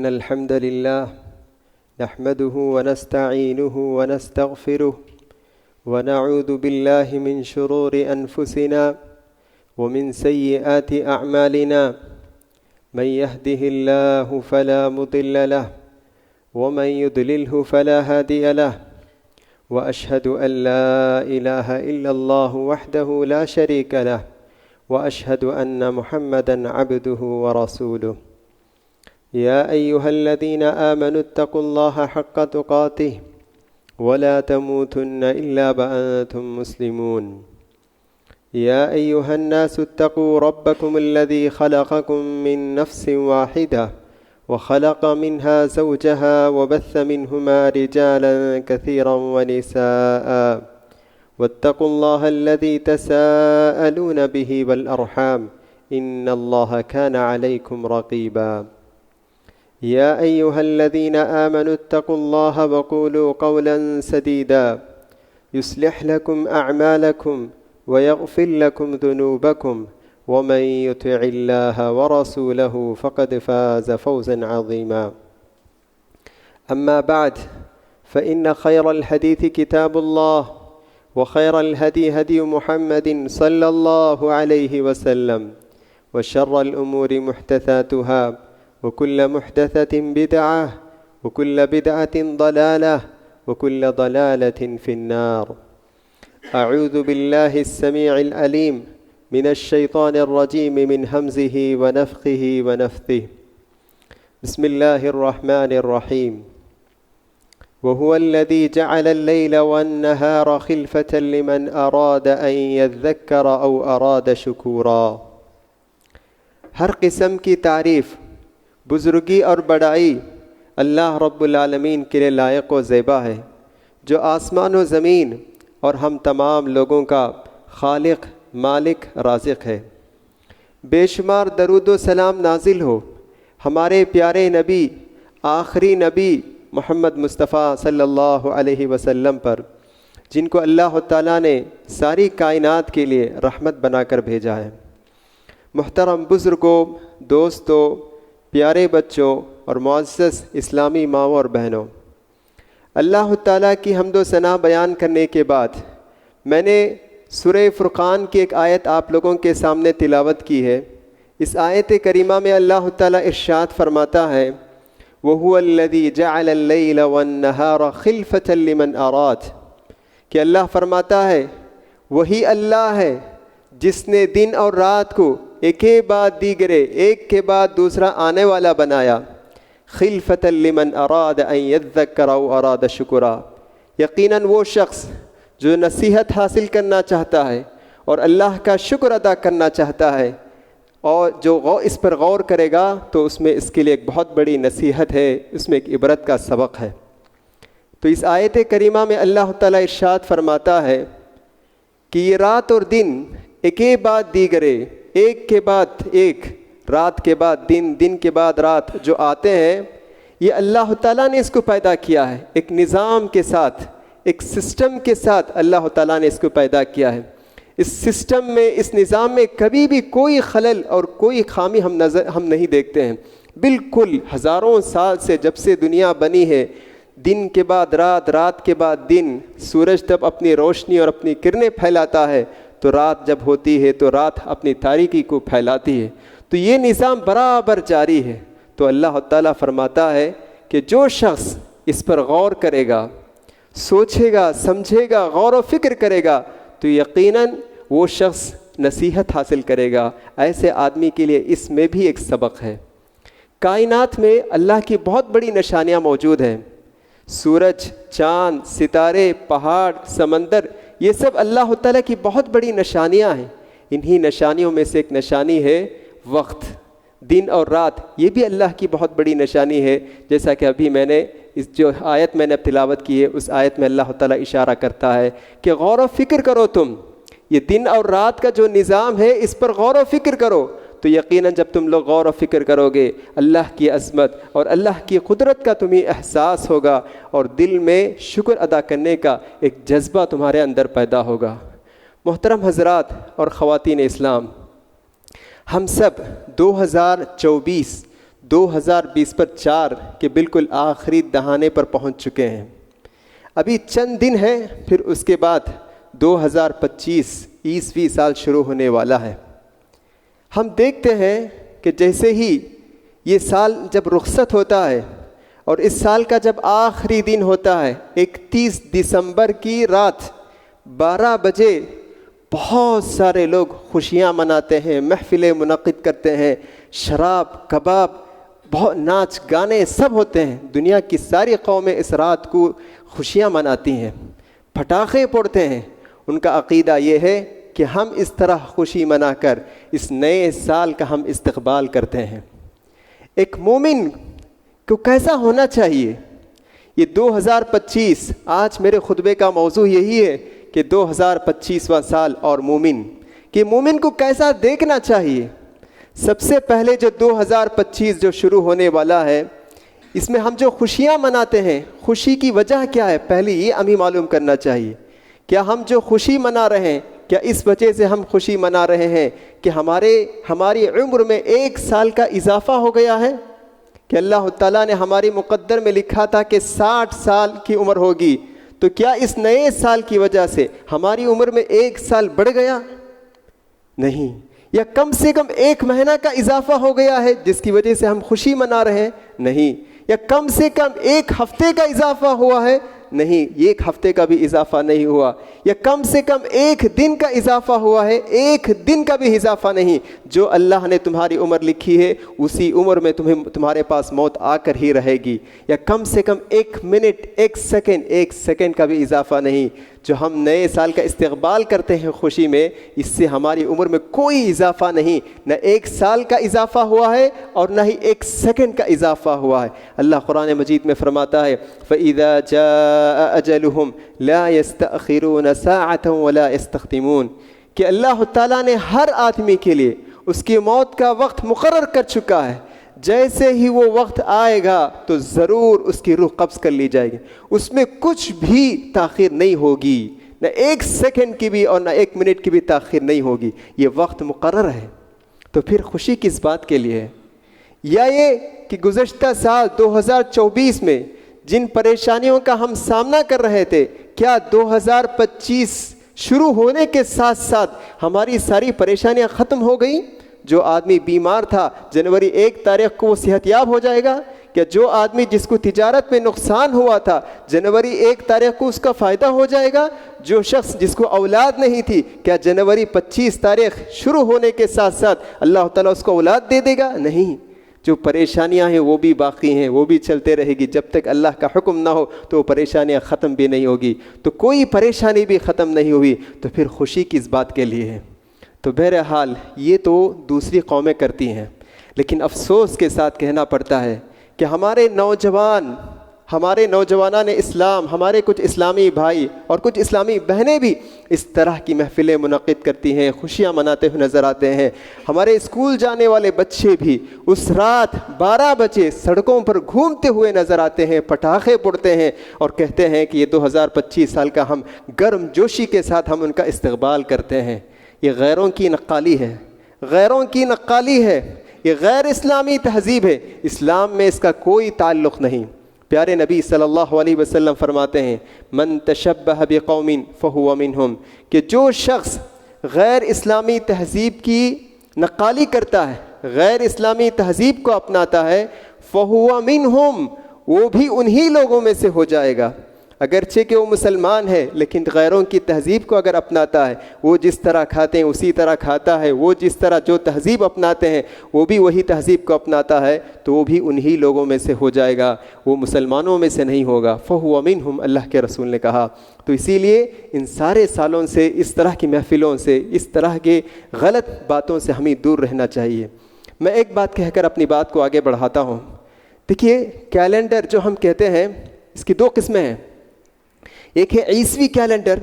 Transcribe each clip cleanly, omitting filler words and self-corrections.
الحمد لله نحمده ونستعينه ونستغفره ونعوذ بالله من شرور أنفسنا ومن سيئات أعمالنا من يهده الله فلا مضل له ومن يضلله فلا هادي له وأشهد أن لا إله إلا الله وحده لا شريك له وأشهد أن محمدًا عبده ورسوله يا أيها الذين آمنوا اتقوا الله حق تقاته ولا تموتن إلا وأنتم مسلمون يا أيها الناس اتقوا ربكم الذي خلقكم من نفس واحدة وخلق منها زوجها وبث منهما رجالا كثيرا ونساء واتقوا الله الذي تساءلون به والأرحام إن الله كان عليكم رقيبا يا أيها الذين آمنوا اتقوا الله وقولوا قولا سديدا يصلح لكم أعمالكم ويغفر لكم ذنوبكم ومن يطع الله ورسوله فقد فاز فوزا عظيما أما بعد فإن خير الحديث كتاب الله وخير الهدي هدي محمد صلى الله عليه وسلم وشر الأمور محدثاتها وكل محدثة بدعة وكل بدعة ضلالة وكل ضلالة في النار أعوذ بالله السميع العليم من الشيطان الرجيم من همزه ونفخه ونفثه بسم الله الرحمن الرحيم وهو الذي جعل الليل والنهار خلفة لمن أراد أن يذكر أو أراد شكورا ہر قسم کی تعریف، بزرگی اور بڑائی اللہ رب العالمین کے لیے لائق و زیبا ہے، جو آسمان و زمین اور ہم تمام لوگوں کا خالق، مالک، رازق ہے۔ بے شمار درود و سلام نازل ہو ہمارے پیارے نبی، آخری نبی محمد مصطفیٰ صلی اللہ علیہ وسلم پر، جن کو اللہ تعالیٰ نے ساری کائنات کے لیے رحمت بنا کر بھیجا ہے۔ محترم بزرگوں، دوستوں، پیارے بچوں اور معزز اسلامی ماؤں اور بہنوں، اللہ تعالیٰ کی حمد و ثنا بیان کرنے کے بعد میں نے سورہ فرقان کی ایک آیت آپ لوگوں کے سامنے تلاوت کی ہے۔ اس آیت کریمہ میں اللہ تعالیٰ ارشاد فرماتا ہے وَهُوَ الَّذِي جَعَلَ اللَّيْلَ وَالنَّهَارَ خِلْفَةً لِمَنْ أَرَادَ، کہ اللہ فرماتا ہے وہی اللہ ہے جس نے دن اور رات کو ایک کے بعد دیگرے، ایک کے بعد دوسرا آنے والا بنایا۔ خِلْفَةً لِمَنْ أَرَادَ أَنْ يَذَّكَّرَ أَوْ أَرَادَ شُكُرًا، یقیناً وہ شخص جو نصیحت حاصل کرنا چاہتا ہے اور اللہ کا شکر ادا کرنا چاہتا ہے، اور جو اس پر غور کرے گا تو اس میں اس کے لیے ایک بہت بڑی نصیحت ہے، اس میں ایک عبرت کا سبق ہے۔ تو اس آیت کریمہ میں اللہ تعالیٰ ارشاد فرماتا ہے کہ یہ رات اور دن ایک کے بعد دیگرے، ایک کے بعد ایک، رات کے بعد دن، دن کے بعد رات جو آتے ہیں، یہ اللہ تعالیٰ نے اس کو پیدا کیا ہے۔ ایک نظام کے ساتھ، ایک سسٹم کے ساتھ اللہ تعالیٰ نے اس کو پیدا کیا ہے۔ اس سسٹم میں، اس نظام میں کبھی بھی کوئی خلل اور کوئی خامی ہم نہیں دیکھتے ہیں۔ بالکل ہزاروں سال سے جب سے دنیا بنی ہے، دن کے بعد رات، رات کے بعد دن، سورج جب اپنی روشنی اور اپنی کرنیں پھیلاتا ہے تو رات جب ہوتی ہے تو رات اپنی تاریکی کو پھیلاتی ہے۔ تو یہ نظام برابر جاری ہے۔ تو اللہ تعالیٰ فرماتا ہے کہ جو شخص اس پر غور کرے گا، سوچے گا، سمجھے گا، غور و فکر کرے گا تو یقیناً وہ شخص نصیحت حاصل کرے گا۔ ایسے آدمی کے لیے اس میں بھی ایک سبق ہے۔ کائنات میں اللہ کی بہت بڑی نشانیاں موجود ہیں۔ سورج، چاند، ستارے، پہاڑ، سمندر، یہ سب اللہ تعالیٰ کی بہت بڑی نشانیاں ہیں۔ انہی نشانیوں میں سے ایک نشانی ہے وقت، دن اور رات، یہ بھی اللہ کی بہت بڑی نشانی ہے۔ جیسا کہ ابھی میں نے اس جو آیت میں نے تلاوت کی ہے، اس آیت میں اللہ تعالیٰ اشارہ کرتا ہے کہ غور و فکر کرو، تم یہ دن اور رات کا جو نظام ہے اس پر غور و فکر کرو۔ تو یقیناً جب تم لوگ غور و فکر کرو گے، اللہ کی عظمت اور اللہ کی قدرت کا تمہیں احساس ہوگا اور دل میں شکر ادا کرنے کا ایک جذبہ تمہارے اندر پیدا ہوگا۔ محترم حضرات اور خواتین اسلام، ہم سب 2024 2020 پر 4 کے بالکل آخری دہانے پر پہنچ چکے ہیں. ابھی چند دن ہے پھر اس کے بعد 2025 عیسوی سال شروع ہونے والا ہے. ہم دیکھتے ہیں کہ جیسے ہی یہ سال جب رخصت ہوتا ہے اور اس سال کا جب آخری دن ہوتا ہے 31 دسمبر کی رات 12 بجے بہت سارے لوگ خوشیاں مناتے ہیں, محفلیں منعقد کرتے ہیں, شراب کباب بہت ناچ گانے سب ہوتے ہیں. دنیا کی ساری قومیں اس رات کو خوشیاں مناتی ہیں, پٹاخے پھوڑتے ہیں. ان کا عقیدہ یہ ہے کہ ہم اس طرح خوشی منا کر اس نئے سال کا ہم استقبال کرتے ہیں. ایک مومن کو کیسا ہونا چاہیے؟ یہ 2025 آج میرے خطبے کا موضوع یہی ہے کہ 2025واں سال اور مومن کہ مومن کو کیسا دیکھنا چاہیے. سب سے پہلے جو 2025 جو شروع ہونے والا ہے اس میں ہم جو خوشیاں مناتے ہیں, خوشی کی وجہ کیا ہے؟ پہلے یہ ہمیں معلوم کرنا چاہیے. کیا ہم جو خوشی منا رہے ہیں کیا اس وجہ سے ہم خوشی منا رہے ہیں کہ ہماری عمر میں 1 سال کا اضافہ ہو گیا ہے؟ کہ اللہ تعالیٰ نے ہماری مقدر میں لکھا تھا کہ 60 سال کی عمر ہوگی, تو کیا اس نئے سال کی وجہ سے ہماری عمر میں 1 سال بڑھ گیا؟ نہیں. یا کم سے کم 1 مہینہ کا اضافہ ہو گیا ہے جس کی وجہ سے ہم خوشی منا رہے ہیں؟ نہیں. یا کم سے کم 1 ہفتے کا اضافہ ہوا ہے؟ نہیں, 1 ہفتے کا بھی اضافہ نہیں ہوا. یا کم سے کم 1 دن کا اضافہ ہوا ہے؟ 1 دن کا بھی اضافہ نہیں. جو اللہ نے تمہاری عمر لکھی ہے اسی عمر میں تمہارے پاس موت آ کر ہی رہے گی. یا کم سے کم 1 منٹ 1 سیکنڈ کا بھی اضافہ نہیں. جو ہم نئے سال کا استقبال کرتے ہیں خوشی میں, اس سے ہماری عمر میں کوئی اضافہ نہیں. نہ 1 سال کا اضافہ ہوا ہے اور نہ ہی 1 سیکنڈ کا اضافہ ہوا ہے. اللہ قرآن مجید میں فرماتا ہے فَإِذَا جَاءَ أَجَلُهُمْ لَا يَسْتَأْخِرُونَ سَاعَةً وَلَا يَسْتَقْدِمُونَ کہ اللہ تعالیٰ نے ہر آدمی کے لیے اس کی موت کا وقت مقرر کر چکا ہے. جیسے ہی وہ وقت آئے گا تو ضرور اس کی روح قبض کر لی جائے گی. اس میں کچھ بھی تاخیر نہیں ہوگی, نہ 1 سیکنڈ کی بھی اور نہ 1 منٹ کی بھی تاخیر نہیں ہوگی. یہ وقت مقرر ہے. تو پھر خوشی کس بات کے لیے ہے؟ یا یہ کہ گزشتہ سال 2024 میں جن پریشانیوں کا ہم سامنا کر رہے تھے, کیا 2025 شروع ہونے کے ساتھ ساتھ ہماری ساری پریشانیاں ختم ہو گئیں؟ جو آدمی بیمار تھا جنوری 1 تاریخ کو وہ صحت یاب ہو جائے گا؟ کہ جو آدمی جس کو تجارت میں نقصان ہوا تھا جنوری 1 تاریخ کو اس کا فائدہ ہو جائے گا؟ جو شخص جس کو اولاد نہیں تھی کیا جنوری 25 تاریخ شروع ہونے کے ساتھ ساتھ اللہ تعالیٰ اس کو اولاد دے دے گا؟ نہیں. جو پریشانیاں ہیں وہ بھی باقی ہیں, وہ بھی چلتے رہے گی. جب تک اللہ کا حکم نہ ہو تو وہ پریشانیاں ختم بھی نہیں ہوگی. تو کوئی پریشانی بھی ختم نہیں ہوئی, تو پھر خوشی کس بات کے لیے ہے؟ تو بہرحال یہ تو دوسری قومیں کرتی ہیں, لیکن افسوس کے ساتھ کہنا پڑتا ہے کہ ہمارے نوجوانان اسلام, ہمارے کچھ اسلامی بھائی اور کچھ اسلامی بہنیں بھی اس طرح کی محفلیں منعقد کرتی ہیں, خوشیاں مناتے ہوئے نظر آتے ہیں. ہمارے اسکول جانے والے بچے بھی اس رات 12 بجے سڑکوں پر گھومتے ہوئے نظر آتے ہیں, پٹاخے پھوڑتے ہیں اور کہتے ہیں کہ یہ 2025 سال کا ہم گرم جوشی کے ساتھ ہم ان کا استقبال کرتے ہیں. یہ غیروں کی نقالی ہے, غیروں کی نقالی ہے, یہ غیر اسلامی تہذیب ہے. اسلام میں اس کا کوئی تعلق نہیں. پیارے نبی صلی اللہ علیہ وسلم فرماتے ہیں من تشبہ بقوم فہو منہم کہ جو شخص غیر اسلامی تہذیب کی نقالی کرتا ہے, غیر اسلامی تہذیب کو اپناتا ہے, فہو منہم وہ بھی انہی لوگوں میں سے ہو جائے گا. اگرچہ کہ وہ مسلمان ہے لیکن غیروں کی تہذیب کو اگر اپناتا ہے, وہ جس طرح کھاتے ہیں اسی طرح کھاتا ہے, وہ جس طرح جو تہذیب اپناتے ہیں وہ بھی وہی تہذیب کو اپناتا ہے, تو وہ بھی انہی لوگوں میں سے ہو جائے گا, وہ مسلمانوں میں سے نہیں ہوگا. فَهُوَ مِنْهُمْ اللہ کے رسول نے کہا. تو اسی لیے ان سارے سالوں سے, اس طرح کی محفلوں سے, اس طرح کے غلط باتوں سے ہمیں دور رہنا چاہیے. میں ایک بات کہہ کر اپنی بات کو آگے بڑھاتا ہوں. دیکھیے کیلنڈر جو ہم کہتے ہیں اس کی 2 قسمیں ہیں. ایک ہے عیسوی کیلنڈر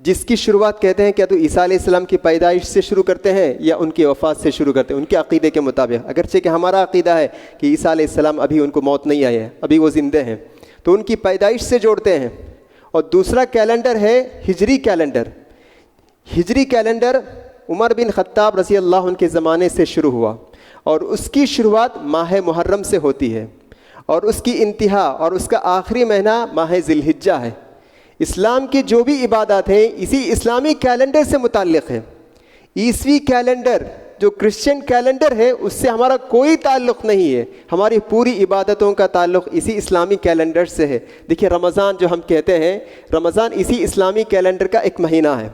جس کی شروعات کہتے ہیں کیا تو عیسیٰ علیہ السلام کی پیدائش سے شروع کرتے ہیں یا ان کی وفات سے شروع کرتے ہیں, ان کے عقیدے کے مطابق. اگرچہ کہ ہمارا عقیدہ ہے کہ عیسیٰ علیہ السلام ابھی ان کو موت نہیں آئی ہے, ابھی وہ زندہ ہیں, تو ان کی پیدائش سے جوڑتے ہیں. اور دوسرا کیلنڈر ہے ہجری کیلنڈر. ہجری کیلنڈر عمر بن خطاب رضی اللہ عنہ کے زمانے سے شروع ہوا اور اس کی شروعات ماہ محرم سے ہوتی ہے اور اس کی انتہا اور اس کا آخری مہینہ ماہ ذی الحجہ ہے۔ اسلام کی جو بھی عبادات ہیں اسی اسلامی کیلنڈر سے متعلق ہے۔ عیسوی کیلنڈر جو کرسچن کیلنڈر ہے اس سے ہمارا کوئی تعلق نہیں ہے، ہماری پوری عبادتوں کا تعلق اسی اسلامی کیلنڈر سے ہے۔ دیکھیے رمضان جو ہم کہتے ہیں، رمضان اسی اسلامی کیلنڈر کا ایک مہینہ ہے۔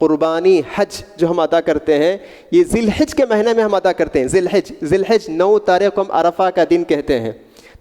قربانی، حج جو ہم ادا کرتے ہیں یہ ذی الحج کے مہینے میں ہم ادا کرتے ہیں۔ ذی الحج 9 تاریخ کو ہم عرفہ کا دن کہتے ہیں۔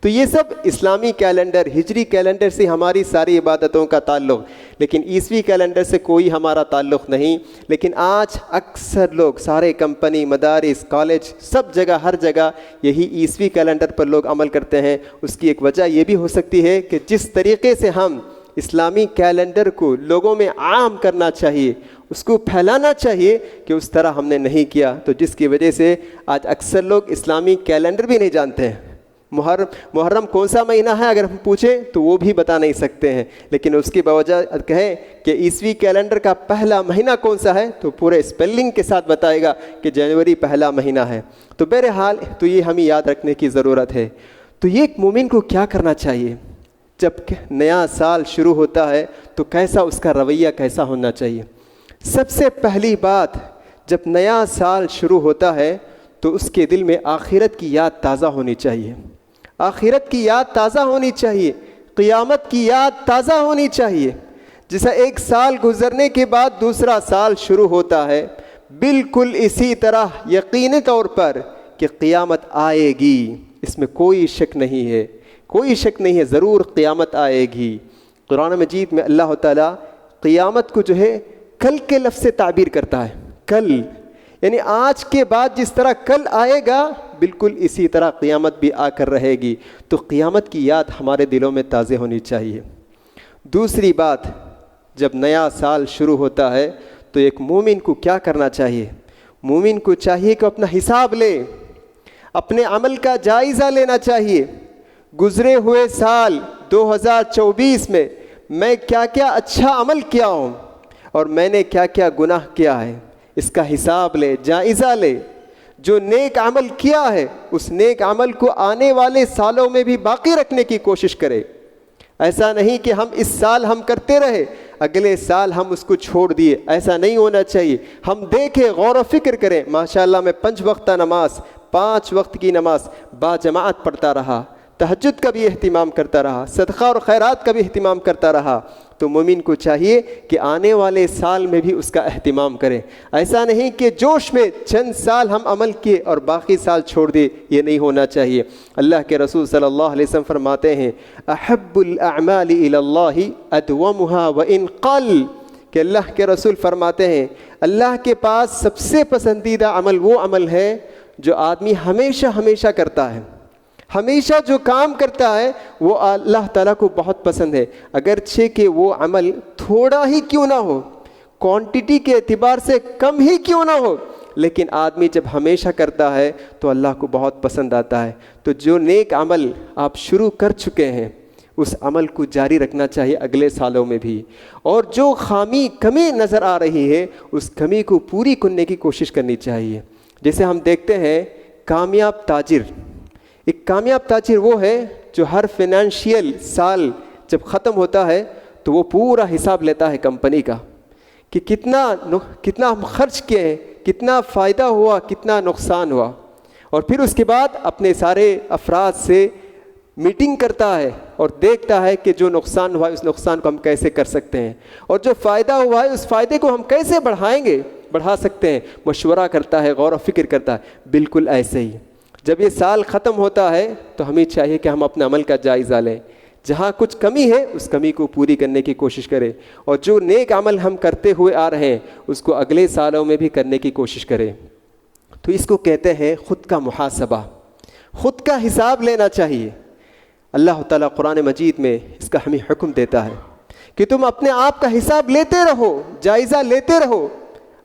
تو یہ سب اسلامی کیلنڈر، ہجری کیلنڈر سے ہماری ساری عبادتوں کا تعلق، لیکن عیسوی کیلنڈر سے کوئی ہمارا تعلق نہیں۔ لیکن آج اکثر لوگ، سارے کمپنی، مدارس، کالج، سب جگہ، ہر جگہ یہی عیسوی کیلنڈر پر لوگ عمل کرتے ہیں۔ اس کی ایک وجہ یہ بھی ہو سکتی ہے کہ جس طریقے سے ہم اسلامی کیلنڈر کو لوگوں میں عام کرنا چاہیے، اس کو پھیلانا چاہیے، کہ اس طرح ہم نے نہیں کیا، تو جس کی وجہ سے آج اکثر لوگ اسلامی کیلنڈر بھی نہیں جانتے ہیں۔ محرم کون سا مہینہ ہے اگر ہم پوچھیں تو وہ بھی بتا نہیں سکتے ہیں، لیکن اس کی باوجہ کہیں کہ عیسوی کیلنڈر کا پہلا مہینہ کون سا ہے تو پورے اسپیلنگ کے ساتھ بتائے گا کہ جنوری پہلا مہینہ ہے۔ تو بہرحال تو یہ ہمیں یاد رکھنے کی ضرورت ہے۔ تو یہ ایک مومن کو کیا کرنا چاہیے جب نیا سال شروع ہوتا ہے تو کیسا اس کا رویہ کیسا ہونا چاہیے؟ سب سے پہلی بات، جب نیا سال شروع ہوتا ہے تو اس کے دل میں آخرت کی یاد تازہ ہونی چاہیے، آخرت کی یاد تازہ ہونی چاہیے، قیامت کی یاد تازہ ہونی چاہیے۔ جیسا ایک سال گزرنے کے بعد دوسرا سال شروع ہوتا ہے، بالکل اسی طرح یقینی طور پر کہ قیامت آئے گی، اس میں کوئی شک نہیں ہے، کوئی شک نہیں ہے، ضرور قیامت آئے گی۔ قرآن مجید میں اللہ تعالیٰ قیامت کو جو ہے کل کے لفظ سے تعبیر کرتا ہے۔ کل یعنی آج کے بعد جس طرح کل آئے گا بالکل اسی طرح قیامت بھی آ کر رہے گی۔ تو قیامت کی یاد ہمارے دلوں میں تازہ ہونی چاہیے۔ دوسری بات، جب نیا سال شروع ہوتا ہے تو ایک مومن کو کیا کرنا چاہیے؟ مومن کو چاہیے کہ اپنا حساب لے، اپنے عمل کا جائزہ لینا چاہیے۔ گزرے ہوئے سال 2024 میں کیا کیا اچھا عمل کیا ہوں اور میں نے کیا کیا گناہ کیا ہے، اس کا حساب لے، جائزہ لے۔ جو نیک عمل کیا ہے اس نیک عمل کو آنے والے سالوں میں بھی باقی رکھنے کی کوشش کرے۔ ایسا نہیں کہ ہم اس سال ہم کرتے رہے، اگلے سال ہم اس کو چھوڑ دیے، ایسا نہیں ہونا چاہیے۔ ہم دیکھیں، غور و فکر کریں۔ ماشاءاللہ میں 5 وقتہ نماز، 5 وقت کی نماز باجماعت پڑھتا رہا، تہجد کا بھی اہتمام کرتا رہا، صدقہ اور خیرات کا بھی اہتمام کرتا رہا۔ تو مومن کو چاہیے کہ آنے والے سال میں بھی اس کا اہتمام کرے۔ ایسا نہیں کہ جوش میں چند سال ہم عمل کیے اور باقی سال چھوڑ دیے، یہ نہیں ہونا چاہیے۔ اللہ کے رسول صلی اللہ علیہ وسلم فرماتے ہیں احب الاعمال الی اللہ ادومها وان قل، کہ اللہ کے رسول فرماتے ہیں اللہ کے پاس سب سے پسندیدہ عمل وہ عمل ہے جو آدمی ہمیشہ ہمیشہ کرتا ہے، ہمیشہ جو کام کرتا ہے وہ اللہ تعالیٰ کو بہت پسند ہے، اگرچہ کہ وہ عمل تھوڑا ہی کیوں نہ ہو، کوانٹٹی کے اعتبار سے کم ہی کیوں نہ ہو، لیکن آدمی جب ہمیشہ کرتا ہے تو اللہ کو بہت پسند آتا ہے۔ تو جو نیک عمل آپ شروع کر چکے ہیں اس عمل کو جاری رکھنا چاہیے اگلے سالوں میں بھی، اور جو کمی نظر آ رہی ہے اس کمی کو پوری کرنے کی کوشش کرنی چاہیے۔ جیسے ہم دیکھتے ہیں کامیاب تاجر، ایک کامیاب تاجر وہ ہے جو ہر فائنینشیل سال جب ختم ہوتا ہے تو وہ پورا حساب لیتا ہے کمپنی کا کہ کتنا ہم خرچ کیے ہیں، کتنا فائدہ ہوا، کتنا نقصان ہوا، اور پھر اس کے بعد اپنے سارے افراد سے میٹنگ کرتا ہے اور دیکھتا ہے کہ جو نقصان ہوا ہے اس نقصان کو ہم کیسے کر سکتے ہیں، اور جو فائدہ ہوا ہے اس فائدے کو ہم کیسے بڑھا سکتے ہیں، مشورہ کرتا ہے، غور و فکر کرتا ہے۔ بالکل ایسے ہی جب یہ سال ختم ہوتا ہے تو ہمیں چاہیے کہ ہم اپنے عمل کا جائزہ لیں، جہاں کچھ کمی ہے اس کمی کو پوری کرنے کی کوشش کریں، اور جو نیک عمل ہم کرتے ہوئے آ رہے ہیں اس کو اگلے سالوں میں بھی کرنے کی کوشش کریں۔ تو اس کو کہتے ہیں خود کا محاسبہ، خود کا حساب لینا چاہیے۔ اللہ تعالیٰ قرآن مجید میں اس کا ہمیں حکم دیتا ہے کہ تم اپنے آپ کا حساب لیتے رہو، جائزہ لیتے رہو۔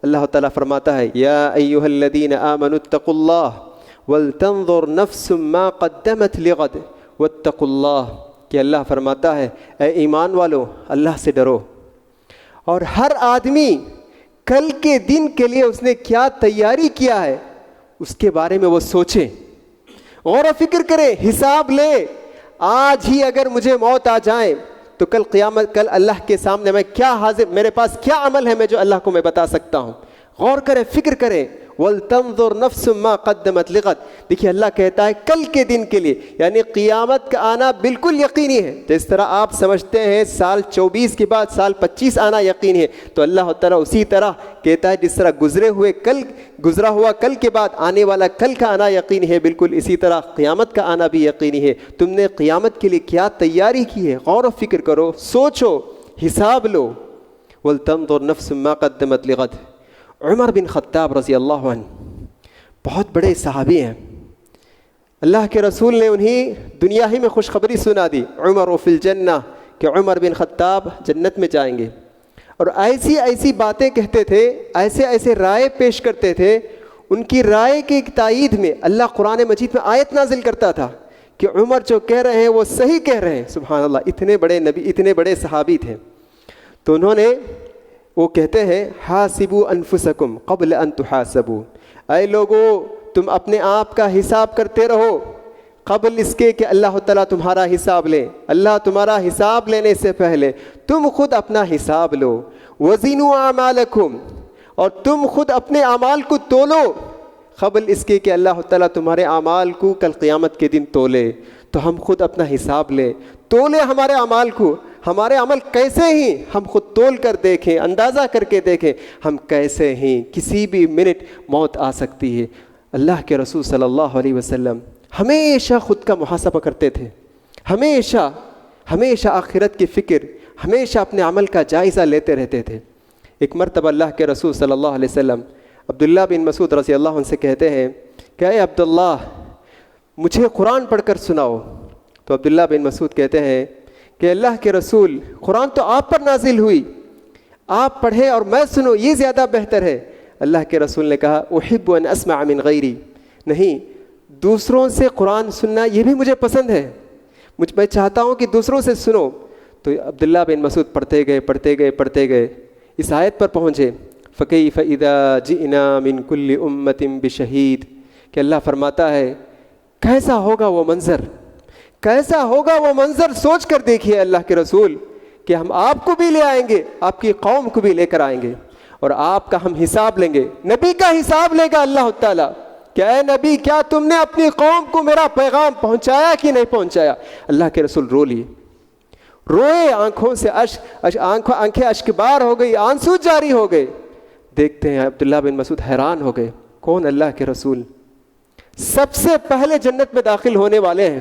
اللہ تعالیٰ فرماتا ہے یا ایھا الذین آمنوا اتقوا اللہ وَلْتَنظُرْ نَفْسٌ مَا قَدَّمَتْ لِغَدٍ وَاتَّقُوا اللَّهَ، کہ اللہ فرماتا ہے اے ایمان والو اللہ سے ڈرو، اور ہر آدمی کل کے دن کے لیے اس نے کیا تیاری کیا ہے اس کے بارے میں وہ سوچیں, غور و فکر کریں, حساب لیں. آج ہی اگر مجھے موت آ جائے تو کل اللہ کے سامنے میں کیا حاضر, میرے پاس کیا عمل ہے میں جو اللہ کو میں بتا سکتا ہوں. غور کریں, فکر کریں. وَلْتَنظُرْ نَفْسٌ مَا قَدَّمَتْ لِغَدٍ. دیکھیے اللہ کہتا ہے کل کے دن کے لیے, یعنی قیامت کا آنا بالکل یقینی ہے. جس طرح آپ سمجھتے ہیں سال 24 کے بعد سال 25 آنا یقینی ہے, تو اللہ تعالیٰ اسی طرح کہتا ہے جس طرح گزرا ہوا کل کے بعد آنے والا کل کا آنا یقینی ہے, بالکل اسی طرح قیامت کا آنا بھی یقینی ہے. تم نے قیامت کے لیے کیا تیاری کی ہے؟ غور و فکر کرو, سوچو, حساب لو. وَلْتَنظُرْ نَفْسٌ مَا قَدَّمَتْ لِغَدٍ. عمر بن خطاب رضی اللہ عنہ بہت بڑے صحابی ہیں. اللہ کے رسول نے انہیں دنیا ہی میں خوشخبری سنا دی, عمر فی الجنہ, کہ عمر بن خطاب جنت میں جائیں گے. اور ایسی باتیں کہتے تھے, ایسے رائے پیش کرتے تھے. ان کی رائے کی تائید میں اللہ قرآن مجید میں آیت نازل کرتا تھا کہ عمر جو کہہ رہے ہیں وہ صحیح کہہ رہے ہیں. سبحان اللہ, اتنے بڑے نبی, اتنے بڑے صحابی تھے. تو انہوں نے, وہ کہتے ہیں حاسبوا انفسکم قبل ان تحاسبوا. اے لوگو, تم اپنے آپ کا حساب کرتے رہو قبل اس کے کہ اللہ تعالیٰ تمہارا حساب لے. اللہ تمہارا حساب لینے سے پہلے تم خود اپنا حساب لو. وزنوا اعمالکم, اور تم خود اپنے اعمال کو تولو قبل اس کے کہ اللہ تعالیٰ تمہارے اعمال کو کل قیامت کے دن تولے. تو ہم خود اپنا حساب لیں, تولے ہمارے اعمال کو. ہمارے عمل کیسے ہیں ہم خود تول کر دیکھیں, اندازہ کر کے دیکھیں ہم کیسے ہیں. کسی بھی منٹ موت آ سکتی ہے. اللہ کے رسول صلی اللہ علیہ وسلم ہمیشہ خود کا محاسبہ کرتے تھے, ہمیشہ آخرت کی فکر, ہمیشہ اپنے عمل کا جائزہ لیتے رہتے تھے. ایک مرتبہ اللہ کے رسول صلی اللہ علیہ وسلم عبداللہ بن مسعود رضی اللہ عنہ سے کہتے ہیں کہ اے عبداللہ مجھے قرآن پڑھ کر سناؤ. تو عبداللہ بن مسعود کہتے ہیں کہ اللہ کے رسول, قرآن تو آپ پر نازل ہوئی, آپ پڑھیں اور میں سنوں, یہ زیادہ بہتر ہے. اللہ کے رسول نے کہا احب ان اسمع من غیری, نہیں, دوسروں سے قرآن سننا یہ بھی مجھے پسند ہے, میں چاہتا ہوں کہ دوسروں سے سنو. تو عبداللہ بن مسعود پڑھتے گئے اس آیت پر پہنچے, فکیف اذا جئنا من کل امت بشہید, کہ اللہ فرماتا ہے کیسا ہوگا وہ منظر, سوچ کر دیکھیے اللہ کے رسول کہ ہم آپ کو بھی لے آئیں گے, آپ کی قوم کو بھی لے کر آئیں گے, اور آپ کا ہم حساب لیں گے. نبی کا حساب لے گا اللہ تعالیٰ کہ اے نبی کیا تم نے اپنی قوم کو میرا پیغام پہنچایا کہ نہیں پہنچایا. اللہ کے رسول روئے, آنکھوں سے آنکھیں اشکبار ہو گئی, آنسو جاری ہو گئے. دیکھتے ہیں عبداللہ بن مسعود حیران ہو گئے, کون اللہ کے رسول سب سے پہلے جنت میں داخل ہونے والے ہیں.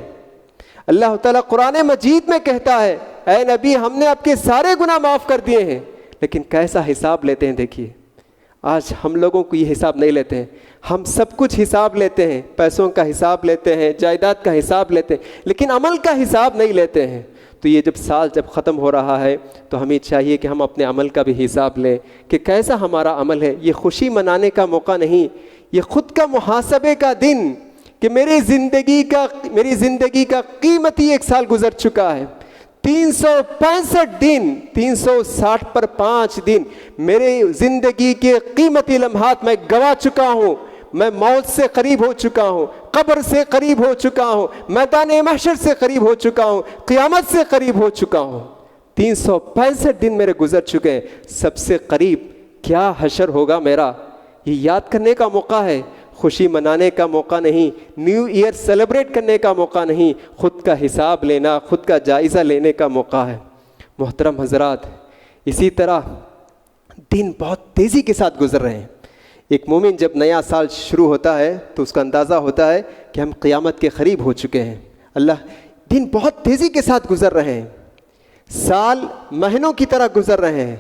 اللہ تعالیٰ قرآن مجید میں کہتا ہے اے نبی ہم نے آپ کے سارے گناہ معاف کر دیے ہیں, لیکن کیسا حساب لیتے ہیں. دیکھیے آج ہم لوگوں کو یہ حساب نہیں لیتے ہیں, ہم سب کچھ حساب لیتے ہیں, پیسوں کا حساب لیتے ہیں, جائیداد کا حساب لیتے ہیں, لیکن عمل کا حساب نہیں لیتے ہیں. تو یہ سال جب ختم ہو رہا ہے تو ہمیں چاہیے کہ ہم اپنے عمل کا بھی حساب لیں کہ کیسا ہمارا عمل ہے. یہ خوشی منانے کا موقع نہیں, یہ خود کا محاسبے کا دن کہ میری زندگی کا قیمتی ایک سال گزر چکا ہے. 365 دن, 360 پر 5 دن میرے زندگی کے قیمتی لمحات میں گوا چکا ہوں. میں موت سے قریب ہو چکا ہوں, قبر سے قریب ہو چکا ہوں, میدان محشر سے قریب ہو چکا ہوں, قیامت سے قریب ہو چکا ہوں. 365 دن میرے گزر چکے ہیں. سب سے قریب کیا حشر ہوگا میرا, یہ یاد کرنے کا موقع ہے, خوشی منانے کا موقع نہیں, نیو ایئر سیلیبریٹ کرنے کا موقع نہیں, خود کا حساب لینا, خود کا جائزہ لینے کا موقع ہے. محترم حضرات, اسی طرح دن بہت تیزی کے ساتھ گزر رہے ہیں. ایک مومن جب نیا سال شروع ہوتا ہے تو اس کا اندازہ ہوتا ہے کہ ہم قیامت کے قریب ہو چکے ہیں. دن بہت تیزی کے ساتھ گزر رہے ہیں, سال مہینوں کی طرح گزر رہے ہیں,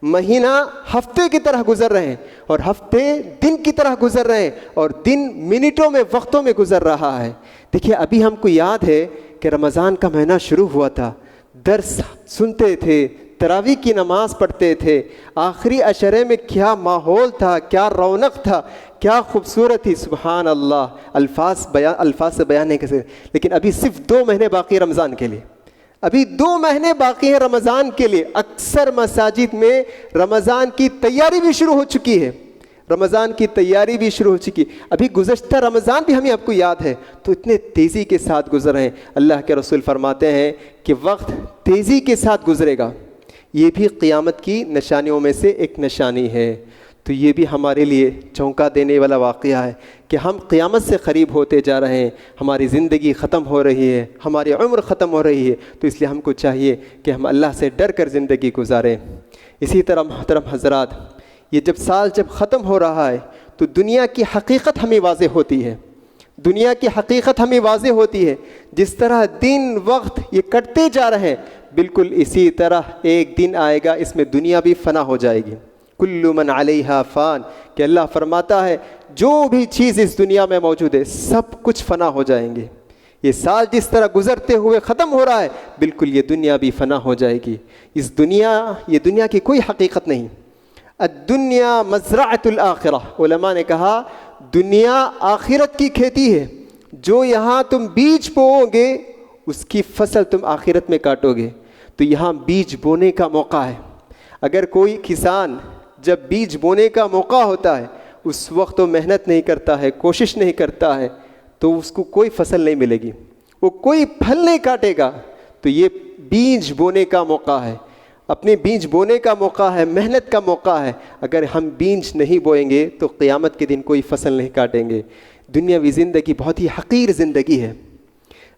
مہینہ ہفتے کی طرح گزر رہے ہیں, اور ہفتے دن کی طرح گزر رہے ہیں, اور دن منٹوں میں, وقتوں میں گزر رہا ہے. دیکھیے ابھی ہم کو یاد ہے کہ رمضان کا مہینہ شروع ہوا تھا, درس سنتے تھے, تراویح کی نماز پڑھتے تھے, آخری عشرے میں کیا ماحول تھا, کیا رونق تھا, کیا خوبصورت تھی. سبحان اللہ, الفاظ سے بیان نہیں کر سکتے. لیکن ابھی صرف 2 مہینے باقی ہیں رمضان کے لیے, ابھی 2 مہینے باقی ہیں رمضان کے لیے. اکثر مساجد میں رمضان کی تیاری بھی شروع ہو چکی ہے, رمضان کی تیاری بھی شروع ہو چکی. ابھی گزشتہ رمضان بھی ہمیں آپ کو یاد ہے, تو اتنے تیزی کے ساتھ گزر ہیں. اللہ کے رسول فرماتے ہیں کہ وقت تیزی کے ساتھ گزرے گا, یہ بھی قیامت کی نشانیوں میں سے ایک نشانی ہے. تو یہ بھی ہمارے لیے چونکا دینے والا واقعہ ہے کہ ہم قیامت سے قریب ہوتے جا رہے ہیں, ہماری زندگی ختم ہو رہی ہے, ہماری عمر ختم ہو رہی ہے. تو اس لیے ہم کو چاہیے کہ ہم اللہ سے ڈر کر زندگی گزاریں. اسی طرح محترم حضرات, یہ جب سال جب ختم ہو رہا ہے تو دنیا کی حقیقت ہمیں واضح ہوتی ہے. دنیا کی حقیقت ہمیں واضح ہوتی ہے. جس طرح دن وقت یہ کٹتے جا رہے ہیں, بالکل اسی طرح ایک دن آئے گا اس میں دنیا بھی فنا ہو جائے گی. کل من علیہا فان, کہ اللہ فرماتا ہے جو بھی چیز اس دنیا میں موجود ہے سب کچھ فنا ہو جائیں گے. یہ سال جس طرح گزرتے ہوئے ختم ہو رہا ہے, بالکل یہ دنیا بھی فنا ہو جائے گی. یہ دنیا کی کوئی حقیقت نہیں. الدنیا مزرعۃ الآخرہ, علماء نے کہا دنیا آخرت کی کھیتی ہے. جو یہاں تم بیج بوؤ گے اس کی فصل تم آخرت میں کاٹو گے. تو یہاں بیج بونے کا موقع ہے. اگر کوئی کسان جب بیج بونے کا موقع ہوتا ہے اس وقت وہ محنت نہیں کرتا ہے, کوشش نہیں کرتا ہے, تو اس کو کوئی فصل نہیں ملے گی, وہ کوئی پھل نہیں کاٹے گا. تو یہ بیج بونے کا موقع ہے, اپنے بیج بونے کا موقع ہے, محنت کا موقع ہے. اگر ہم بیج نہیں بوئیں گے تو قیامت کے دن کوئی فصل نہیں کاٹیں گے. دنیاوی زندگی بہت ہی حقیر زندگی ہے.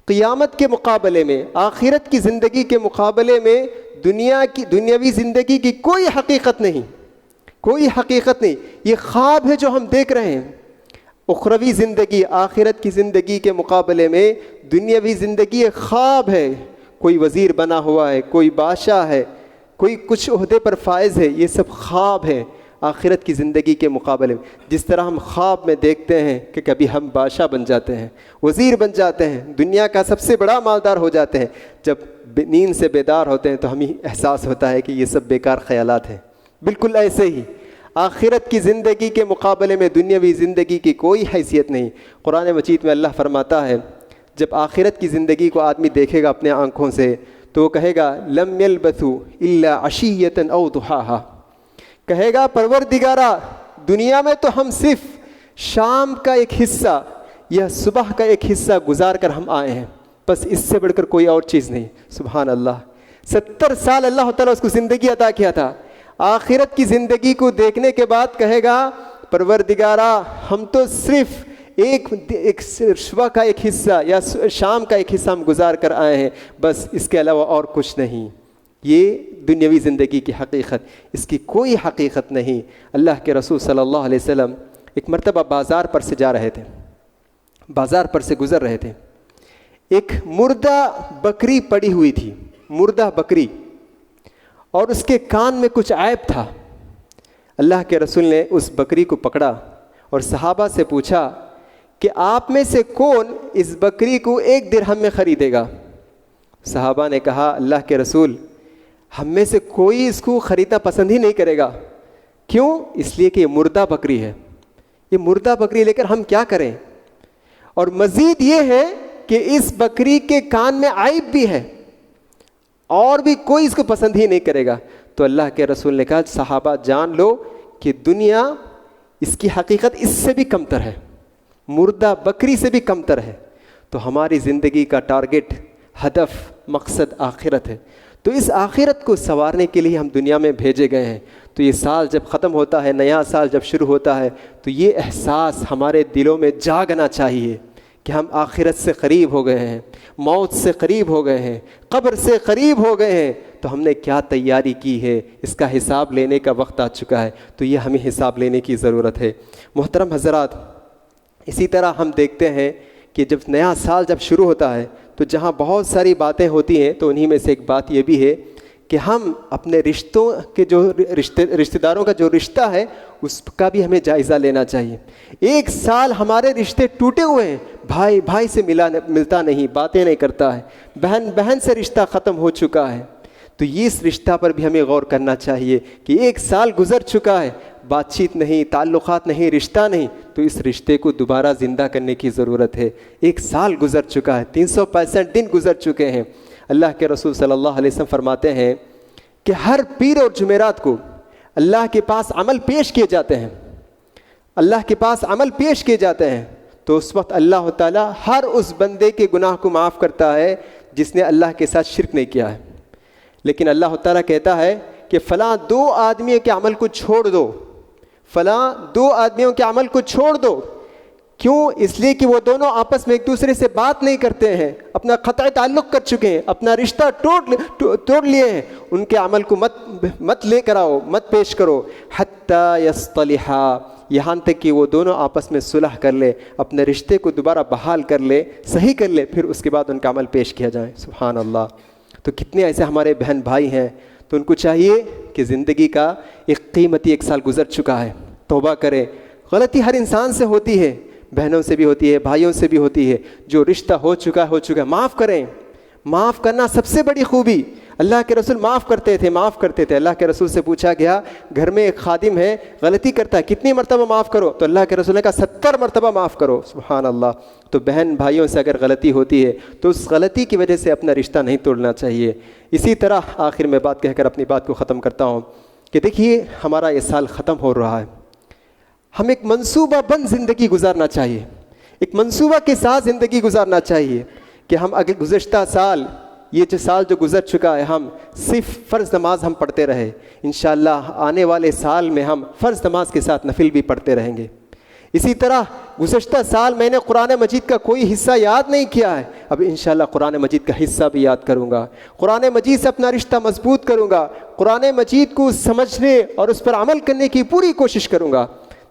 قیامت کے مقابلے میں, آخرت کی زندگی کے مقابلے میں دنیاوی زندگی کی کوئی حقیقت نہیں, کوئی حقیقت نہیں. یہ خواب ہے جو ہم دیکھ رہے ہیں. اخروی زندگی آخرت کی زندگی کے مقابلے میں دنیاوی زندگی ایک خواب ہے. کوئی وزیر بنا ہوا ہے, کوئی بادشاہ ہے, کوئی کچھ عہدے پر فائز ہے, یہ سب خواب ہے آخرت کی زندگی کے مقابلے میں. جس طرح ہم خواب میں دیکھتے ہیں کہ کبھی ہم بادشاہ بن جاتے ہیں, وزیر بن جاتے ہیں, دنیا کا سب سے بڑا مالدار ہو جاتے ہیں, جب نیند سے بیدار ہوتے ہیں تو ہمیں احساس ہوتا ہے کہ یہ سب بیکار خیالات ہیں. بالکل ایسے ہی آخرت کی زندگی کے مقابلے میں دنیاوی زندگی کی کوئی حیثیت نہیں. قرآن مجید میں اللہ فرماتا ہے جب آخرت کی زندگی کو آدمی دیکھے گا اپنے آنکھوں سے تو وہ کہے گا لم یلبثوا الا عشیۃ او ضحاھا, کہے گا پروردگارا دنیا میں تو ہم صرف شام کا ایک حصہ یا صبح کا ایک حصہ گزار کر ہم آئے ہیں, بس اس سے بڑھ کر کوئی اور چیز نہیں. سبحان اللہ, 70 سال اللہ تعالیٰ اس کو زندگی عطا کیا تھا. آخرت کی زندگی کو دیکھنے کے بعد کہے گا پروردگارا ہم تو صرف ایک صبح کا ایک حصہ یا شام کا ایک حصہ ہم گزار کر آئے ہیں, بس اس کے علاوہ اور کچھ نہیں. یہ دنیاوی زندگی کی حقیقت, اس کی کوئی حقیقت نہیں. اللہ کے رسول صلی اللہ علیہ وسلم ایک مرتبہ بازار پر سے جا رہے تھے, بازار پر سے گزر رہے تھے. ایک مردہ بکری پڑی ہوئی تھی, مردہ بکری, اور اس کے کان میں کچھ عیب تھا. اللہ کے رسول نے اس بکری کو پکڑا اور صحابہ سے پوچھا کہ آپ میں سے کون اس بکری کو 1 درہم میں خریدے گا؟ صحابہ نے کہا اللہ کے رسول ہم میں سے کوئی اس کو خریدنا پسند ہی نہیں کرے گا. کیوں؟ اس لیے کہ یہ مردہ بکری ہے. یہ مردہ بکری لے کر ہم کیا کریں؟ اور مزید یہ ہے کہ اس بکری کے کان میں عیب بھی ہے, اور بھی کوئی اس کو پسند ہی نہیں کرے گا. تو اللہ کے رسول نے کہا صحابہ جان لو کہ دنیا اس کی حقیقت اس سے بھی کمتر ہے, مردہ بکری سے بھی کمتر ہے. تو ہماری زندگی کا ٹارگٹ, ہدف, مقصد آخرت ہے. تو اس آخرت کو سنوارنے کے لیے ہم دنیا میں بھیجے گئے ہیں. تو یہ سال جب ختم ہوتا ہے, نیا سال جب شروع ہوتا ہے, تو یہ احساس ہمارے دلوں میں جاگنا چاہیے کہ ہم آخرت سے قریب ہو گئے ہیں, موت سے قریب ہو گئے ہیں, قبر سے قریب ہو گئے ہیں. تو ہم نے کیا تیاری کی ہے, اس کا حساب لینے کا وقت آ چکا ہے. تو یہ ہمیں حساب لینے کی ضرورت ہے. محترم حضرات, اسی طرح ہم دیکھتے ہیں کہ جب نیا سال جب شروع ہوتا ہے تو جہاں بہت ساری باتیں ہوتی ہیں, تو انہی میں سے ایک بات یہ بھی ہے کہ ہم اپنے رشتوں کے جو رشتہ داروں کا جو رشتہ ہے اس کا بھی ہمیں جائزہ لینا چاہیے. 1 سال ہمارے رشتے ٹوٹے ہوئے ہیں, بھائی بھائی سے ملتا نہیں, باتیں نہیں کرتا ہے, بہن بہن سے رشتہ ختم ہو چکا ہے. تو یہ اس رشتہ پر بھی ہمیں غور کرنا چاہیے کہ 1 سال گزر چکا ہے, بات چیت نہیں, تعلقات نہیں, رشتہ نہیں, تو اس رشتے کو دوبارہ زندہ کرنے کی ضرورت ہے. 1 سال گزر چکا ہے, 365 دن گزر چکے ہیں. اللہ کے رسول صلی اللہ علیہ وسلم فرماتے ہیں کہ ہر پیر اور جمعرات کو اللہ کے پاس عمل پیش کیے جاتے ہیں. اللہ کے پاس عمل پیش کیے جاتے ہیں تو اس وقت اللہ تعالیٰ ہر اس بندے کے گناہ کو معاف کرتا ہے جس نے اللہ کے ساتھ شرک نہیں کیا ہے. لیکن اللہ تعالیٰ کہتا ہے کہ فلاں 2 آدمیوں کے عمل کو چھوڑ دو، فلاں 2 آدمیوں کے عمل کو چھوڑ دو. کیوں؟ اس لیے کہ وہ دونوں آپس میں ایک دوسرے سے بات نہیں کرتے ہیں، اپنا قطع تعلق کر چکے ہیں، اپنا رشتہ توڑ لیے ہیں. ان کے عمل کو مت لے کر آؤ، مت پیش کرو. حتی یصطلحا، یہاں تک کہ وہ دونوں آپس میں صلح کر لے، اپنے رشتے کو دوبارہ بحال کر لے، صحیح کر لے، پھر اس کے بعد ان کا عمل پیش کیا جائے. سبحان اللہ. تو کتنے ایسے ہمارے بہن بھائی ہیں، تو ان کو چاہیے کہ زندگی کا ایک قیمتی 1 سال گزر چکا ہے، توبہ کرے. غلطی ہر انسان سے ہوتی ہے، بہنوں سے بھی ہوتی ہے، بھائیوں سے بھی ہوتی ہے. جو رشتہ ہو چکا ہے، معاف کریں. معاف کرنا سب سے بڑی خوبی. اللہ کے رسول معاف کرتے تھے. اللہ کے رسول سے پوچھا گیا، گھر میں ایک خادم ہے، غلطی کرتا ہے، کتنی مرتبہ معاف کرو؟ تو اللہ کے رسول نے کہا 70 مرتبہ معاف کرو. سبحان اللہ. تو بہن بھائیوں سے اگر غلطی ہوتی ہے تو اس غلطی کی وجہ سے اپنا رشتہ نہیں توڑنا چاہیے. اسی طرح آخر میں بات کہہ کر اپنی بات کو ختم کرتا ہوں کہ دیکھیے ہمارا یہ سال ختم ہو رہا ہے. ہم ایک منصوبہ بند زندگی گزارنا چاہیے، ایک منصوبہ کے ساتھ زندگی گزارنا چاہیے کہ ہم اگر گزشتہ سال، یہ جو سال جو گزر چکا ہے، ہم صرف فرض نماز ہم پڑھتے رہے. انشاءاللہ آنے والے سال میں ہم فرض نماز کے ساتھ نفل بھی پڑھتے رہیں گے. اسی طرح گزشتہ سال میں نے قرآن مجید کا کوئی حصہ یاد نہیں کیا ہے، اب انشاءاللہ قرآن مجید کا حصہ بھی یاد کروں گا. قرآن مجید سے اپنا رشتہ مضبوط کروں گا. قرآن مجید کو سمجھنے اور اس پر عمل کرنے کی پوری کوشش کروں گا.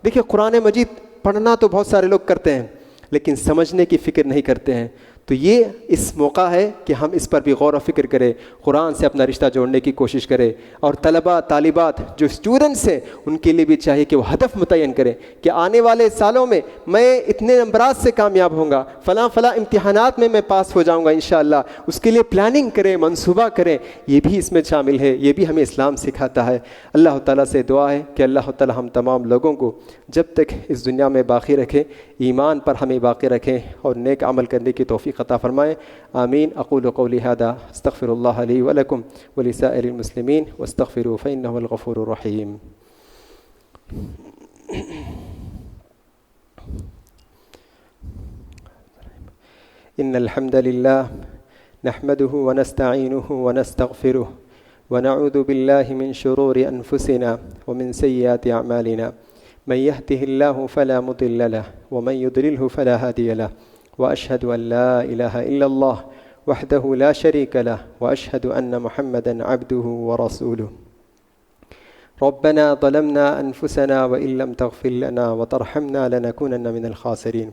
دیکھیے قرآن مجید پڑھنا تو بہت سارے لوگ کرتے ہیں لیکن سمجھنے کی فکر نہیں کرتے ہیں. تو یہ اس موقع ہے کہ ہم اس پر بھی غور و فکر کریں، قرآن سے اپنا رشتہ جوڑنے کی کوشش کریں. اور طلباء طالبات جو اسٹوڈنٹس ہیں ان کے لیے بھی چاہیے کہ وہ ہدف متعین کریں کہ آنے والے سالوں میں میں اتنے نمبرات سے کامیاب ہوں گا، فلاں امتحانات میں پاس ہو جاؤں گا انشاءاللہ. اس کے لیے پلاننگ کریں، منصوبہ کریں. یہ بھی اس میں شامل ہے، یہ بھی ہمیں اسلام سکھاتا ہے. اللہ تعالیٰ سے دعا ہے کہ اللہ تعالیٰ ہم تمام لوگوں کو جب تک اس دنیا میں باقی رکھے، ایمان پر ہمیں باقی رکھیں اور نیک عمل کرنے کی توفیق عطا فرمائے. آمین. اقول قولی هذا استغفر الله لي ولكم ولسائر المسلمين واستغفروه فإنه الغفور الرحيم. إن الحمد لله نحمده ونستعينه ونستغفره ونعوذ بالله من شرور أنفسنا ومن سيئات أعمالنا. من يهده الله فلا مضل له ومن يضلله فلا هادي له. وأشهد أن لا إله إلا الله وحده لا شريك له وأشهد أن محمدا عبده ورسوله. ربنا ظلمنا أنفسنا وإن لم تغفر لنا وترحمنا لنكونن من الخاسرين.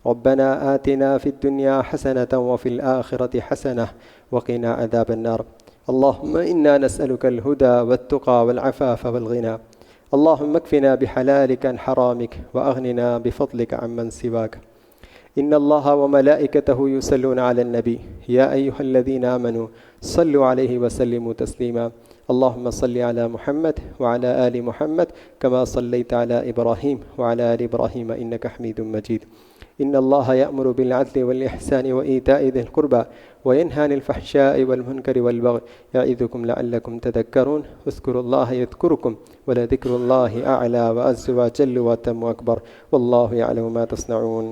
ربنا آتنا في الدنيا حسنة وفي الآخرة حسنة وقنا عذاب النار. اللهم إنا نسألك الهدى والتقى والعفاف والغنى. اللهم اكفنا بحلالك عن حرامك وأغننا بفضلك عمن سواك. إن الله وملائكته يصلون على النبي يا أيها الذين آمنوا صلوا عليه وسلموا تسليما. اللهم صل على محمد وعلى آل محمد كما صليت على إبراهيم وعلى آل إبراهيم إنك حميد مجيد. إن الله يأمر بالعدل والإحسان وإيتاء ذي القربى وينهى عن الفحشاء والمنكر والبغي يعظكم لعلكم تذكرون. اذكروا الله يذكركم ولذكر الله أعلى وأعز وجل وأتم وأكبر والله يعلم ما تصنعون.